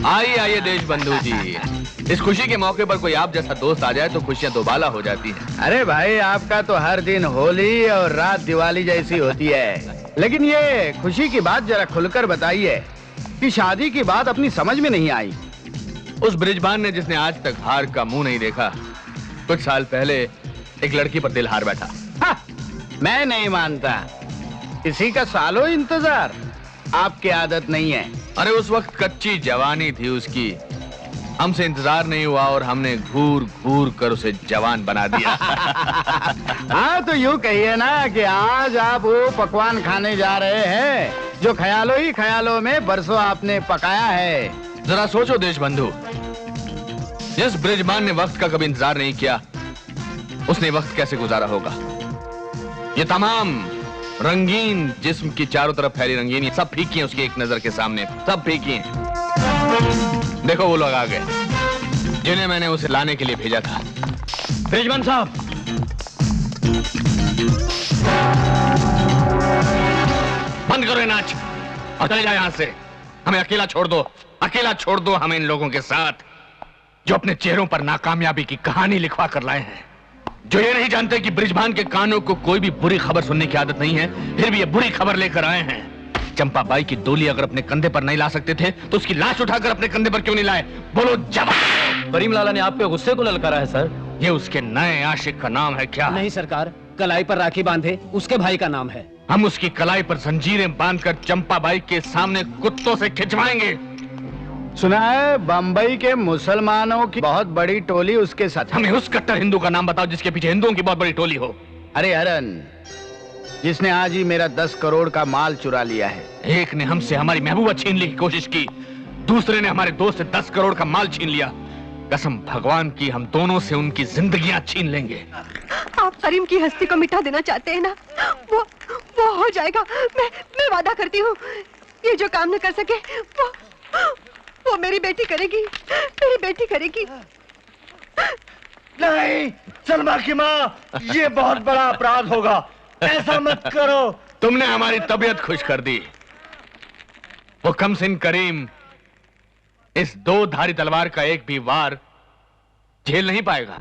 आइए आइए देश बंधु जी, इस खुशी के मौके पर कोई आप जैसा दोस्त आ जाए तो खुशियां दोबाला हो जाती हैं। अरे भाई, आपका तो हर दिन होली और रात दिवाली जैसी होती है, लेकिन ये खुशी की बात जरा खुलकर बताइए कि शादी की बात अपनी समझ में नहीं आई। उस बृजबान ने जिसने आज तक हार का मुंह नहीं देखा, कुछ साल पहले एक लड़की पर दिल हार बैठा। मैं नहीं मानता, किसी का सालों इंतजार आपकी आदत नहीं है। अरे उस वक्त कच्ची जवानी थी उसकी, हमसे इंतजार नहीं हुआ और हमने घूर घूर कर उसे जवान बना दिया। हाँ तो यूँ कहिए ना कि आज आप वो पकवान खाने जा रहे हैं जो ख्यालों ही ख्यालों में बरसों आपने पकाया है। जरा सोचो देश बंधु, जिस बृजबान ने वक्त का कभी इंतजार नहीं किया, उसने वक्त कैसे गुजारा होगा। ये तमाम रंगीन जिस्म की चारों तरफ फैली रंगीन सब फीकी हैं उसकी एक नजर के सामने, सब फीकी हैं। देखो वो लोग आ गए जिन्हें मैंने उसे लाने के लिए भेजा था। बृजबान साहब, बंद करो ये नाच और चले जाओ यहां से। हमें अकेला छोड़ दो, अकेला छोड़ दो हमें इन लोगों के साथ जो अपने चेहरों पर नाकामयाबी की कहानी लिखवा कर लाए हैं, जो ये नहीं जानते कि बृजबान के कानों को कोई भी बुरी खबर सुनने की आदत नहीं है, फिर भी ये बुरी खबर लेकर आए हैं। चंपाबाई की डोली अगर अपने कंधे पर नहीं ला सकते थे तो उसकी लाश उठाकर अपने कंधे पर क्यों नहीं लाए? बोलो जवाब। करीम लाला ने आपके गुस्से को ललकारा है सर। ये उसके नए आशिक का नाम है क्या? नहीं सरकार, कलाई पर राखी बांधे उसके भाई का नाम है। हम उसकी कलाई पर जंजीरें बांधकर चंपाबाई के सामने कुत्तों से खिंचवाएंगे। सुना है बंबई के मुसलमानों की बहुत बड़ी टोली उसके साथ। हमें उस कट्टर हिंदू का नाम बताओ जिसके पीछे हिंदुओं की बहुत बड़ी टोली हो। अरे हरन, जिसने आज ही मेरा 10 करोड़ का माल चुरा लिया है। एक ने हमसे हमारी महबूबा छीन ली की कोशिश की, दूसरे ने हमारे दोस्त से 10 करोड़ का माल छीन लिया। कसम भगवान की हम दोनों से उनकी जिंदगियां छीन लेंगे। आप करीम की हस्ती को मिटा देना चाहते हैं ना? वो हो जाएगा। मैं वादा करती हूँ, ये जो काम न कर सके वो मेरी बेटी करेगी, मेरी बेटी करेगी। नहीं सलमा की माँ, ये बहुत बड़ा अपराध होगा, ऐसा मत करो। तुमने हमारी तबीयत खुश कर दी। वो कमसिन करीम इस 2 धारी तलवार का एक भी वार झेल नहीं पाएगा।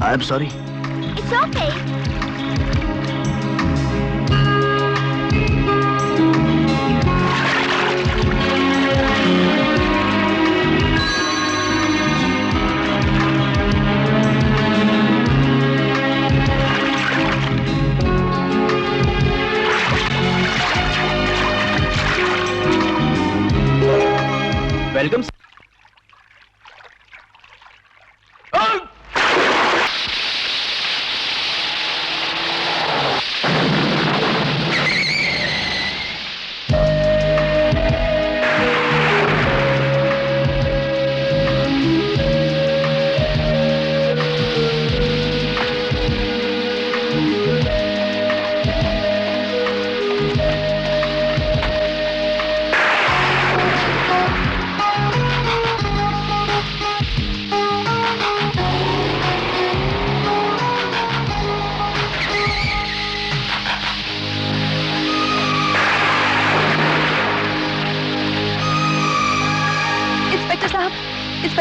I'm sorry. It's okay. Welcome.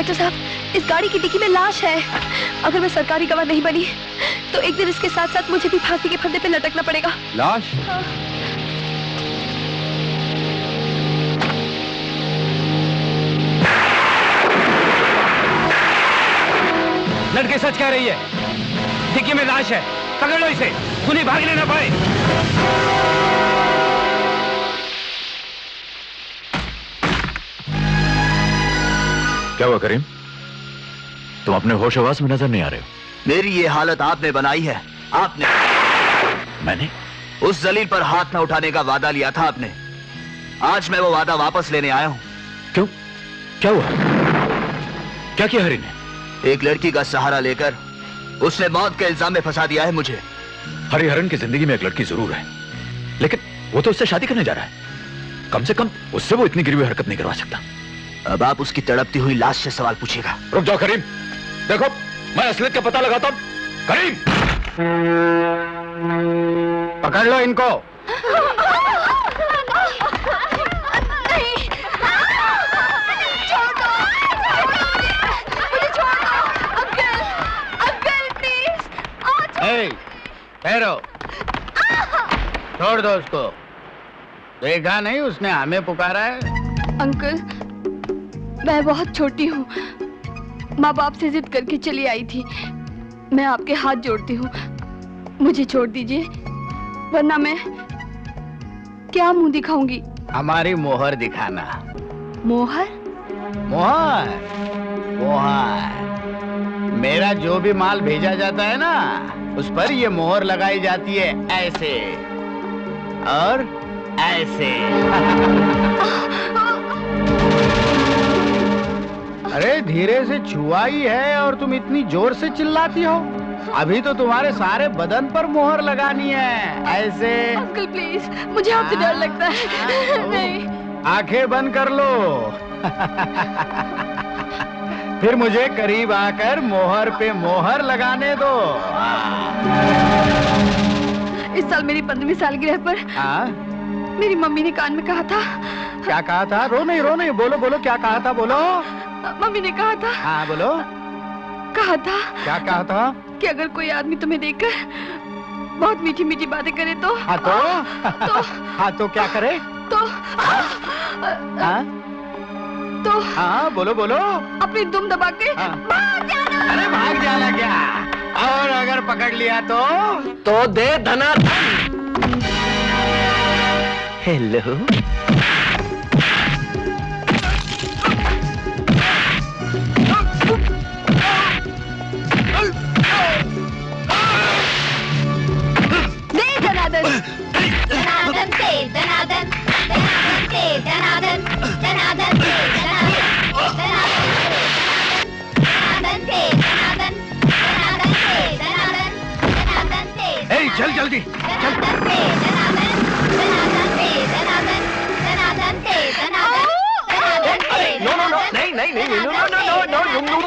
Inspector साहब, इस गाड़ी की डिक्की में लाश है। अगर मैं सरकारी गवाह नहीं बनी तो एक दिन इसके साथ साथ मुझे भी फांसी के फंदे पे लटकना पड़ेगा। लाश? लड़के सच कह रही है, डिक्की में लाश है, पकड़ लो इसे, उन्हें भागने ना पाए। क्या हुआ करीम? तुम अपने होश हवास में नजर नहीं आ रहे हो। मेरी ये हालत आपने बनाई है। आपने मैंने? उस जलील पर हाथ न उठाने का वादा लिया था आपने। आज मैं वो वादा वापस लेने आया हूं। क्यों? क्या हुआ? क्या किया हरी ने? एक लड़की का सहारा लेकर उसने मौत के इल्जाम में फंसा दिया है मुझे। हरी हरन की जिंदगी में एक लड़की जरूर है, लेकिन वो तो उससे शादी करने जा रहा है। कम से कम उससे वो इतनी गिरी हुई हरकत नहीं करवा सकता। अब आप उसकी तड़पती हुई लाश से सवाल पूछिएगा। रुक जाओ करीम, देखो मैं असलियत का पता लगाता हूं। करीम, पकड़ लो इनको। ठहरो, छोड़ दो उसको। देखा नहीं उसने हमें पुकारा है। अंकल, मैं बहुत छोटी हूँ, माँ बाप से जिद करके चली आई थी। मैं आपके हाथ जोड़ती हूँ, मुझे छोड़ दीजिए, वरना मैं क्या मुंह दिखाऊंगी। हमारी मोहर दिखाना। मोहर? मोहर, मोहर। मेरा जो भी माल भेजा जाता है ना, उस पर ये मोहर लगाई जाती है, ऐसे और ऐसे। अरे धीरे से छुआ ही है और तुम इतनी जोर से चिल्लाती हो। अभी तो तुम्हारे सारे बदन पर मोहर लगानी है, ऐसे। अंकल प्लीज, मुझे आपसे डर लगता है। नहीं। आंखें बंद कर लो। फिर मुझे करीब आकर मोहर पे मोहर लगाने दो। इस साल मेरी 15वीं सालगिरह पर मेरी मम्मी ने कान में कहा था। क्या कहा था? रो नहीं, बोलो बोलो, क्या कहा था, बोलो। मम्मी ने कहा था। हाँ बोलो। कहा था। क्या कहा था? कि अगर कोई आदमी तुम्हें देखकर बहुत मीठी मीठी बातें करे तो। हाँ तो? हाँ तो क्या करे? तो तो हाँ बोलो बोलो। अपनी दुम दबा के भाग जाना। अरे भाग जाना क्या? और अगर पकड़ लिया तो दे धनाधन। हेलो। दे धनाधन। धनाधन से धनाधन, धनाधन से धनाधन, धनाधन से धनाधन, धनाधन से धनाधन, धनाधन से धनाधन, धनाधन से। चल जल्दी। धनाधन से धनाधन, धनाधन से धनाधन, धनाधन से धनाधन, धनाधन से। नो नो नो, नहीं नहीं नहीं, no no no no no.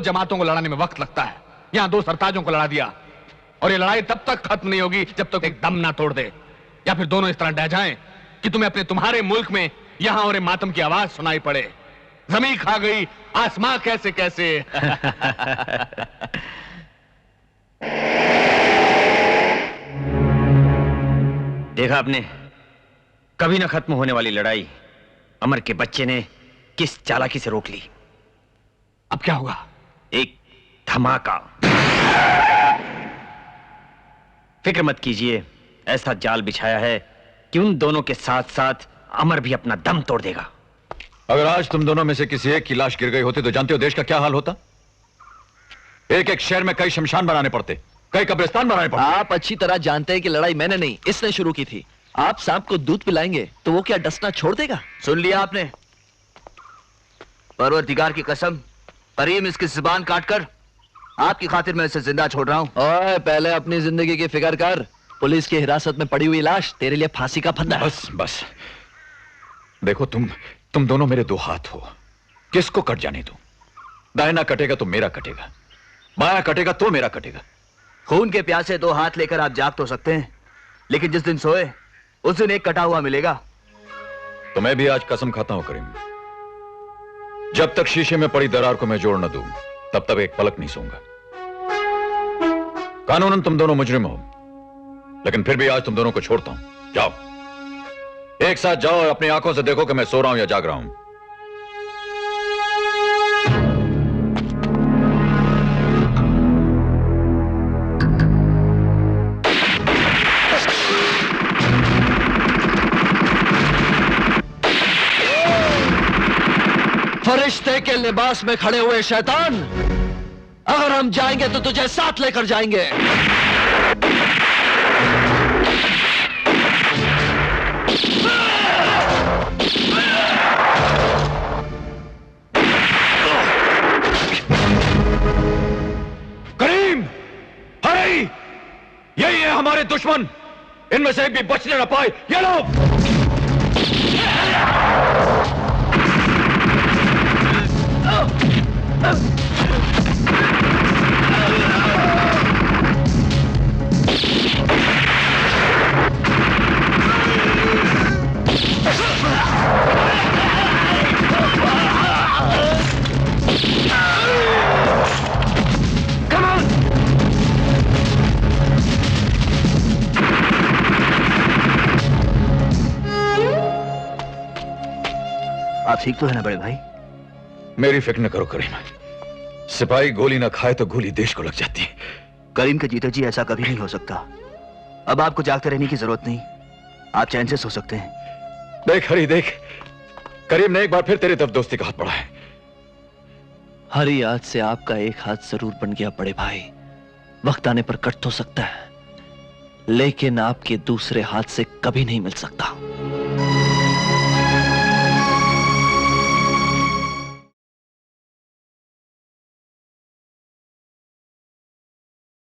जमातों को लड़ाने में वक्त लगता है, यहाँ 2 सरताजों को लड़ा दिया, और ये लड़ाई तब तक खत्म नहीं होगी जब तक एक दम ना तोड़ दे, या फिर दोनों इस तरह डह जाएं कि तुम्हें तुम्हारे मुल्क में यहां और मातम की आवाज सुनाई पड़े। जमीन खा गई, आसमां कैसे कैसे। देखा आपने, कभी ना खत्म होने वाली लड़ाई अमर के बच्चे ने किस चालाकी से रोक ली। अब क्या होगा? एक धमाका। फिक्र मत कीजिए, ऐसा जाल बिछाया है कि उन दोनों के साथ साथ अमर भी अपना दम तोड़ देगा। अगर आज तुम दोनों में से किसी एक की लाश गिर गई होती तो जानते हो देश का क्या हाल होता? एक एक शहर में कई शमशान बनाने पड़ते, कई कब्रिस्तान बनाने पड़ते। आप अच्छी तरह जानते हैं कि लड़ाई मैंने नहीं, इसने शुरू की थी। आप सांप को दूध पिलाएंगे तो वो क्या डसना छोड़ देगा? सुन लिया आपने? परवरदिगार की कसम, करीम इसकी जुबान काटकर आपकी खातिर मैं इसे जिंदा छोड़ रहा हूं। ओए, पहले अपनी जिंदगी की फिक्र कर। पुलिस की हिरासत में पड़ी हुई लाश तेरे लिए फांसी का फंदा है। बस बस, देखो तुम दोनों मेरे 2 हाथ हो, किसको कट जाने दो। दाहिना कटेगा तो मेरा कटेगा, बायां कटेगा तो मेरा कटेगा। खून के प्यासे 2 हाथ लेकर आप जाग तो सकते हैं, लेकिन जिस दिन सोए उस दिन एक कटा हुआ मिलेगा। तो मैं भी आज कसम खाता हूं करीम, जब तक शीशे में पड़ी दरार को मैं जोड़ न दूं तब तक एक पलक नहीं सोऊंगा। कानूनन तुम दोनों मुजरिम हो, लेकिन फिर भी आज तुम दोनों को छोड़ता हूं। जाओ, एक साथ जाओ और अपनी आंखों से देखो कि मैं सो रहा हूं या जाग रहा हूं। फरिश्ते के लिबास में खड़े हुए शैतान, अगर हम जाएंगे तो तुझे साथ लेकर जाएंगे। करीम, हरी, यही है हमारे दुश्मन, इनमें से एक भी बचने न पाए। ये लोग आप ठीक तो है ना बड़े भाई? मेरी फिक्र न करो करीम, सिपाही गोली न खाए तो गोली देश को लग जाती है। करीम के जीते जी ऐसा कभी नहीं हो सकता। अब आपको जागते रहने की जरूरत नहीं, आप चैन से सो सकते हैं। देख हरी देख, करीम ने एक बार फिर तेरी तरफ दोस्ती का हाथ बढ़ा है। हरी, आज से आपका एक हाथ जरूर बन गया बड़े भाई। वक्त आने पर कट तो सकता है, लेकिन आपके दूसरे हाथ से कभी नहीं मिल सकता।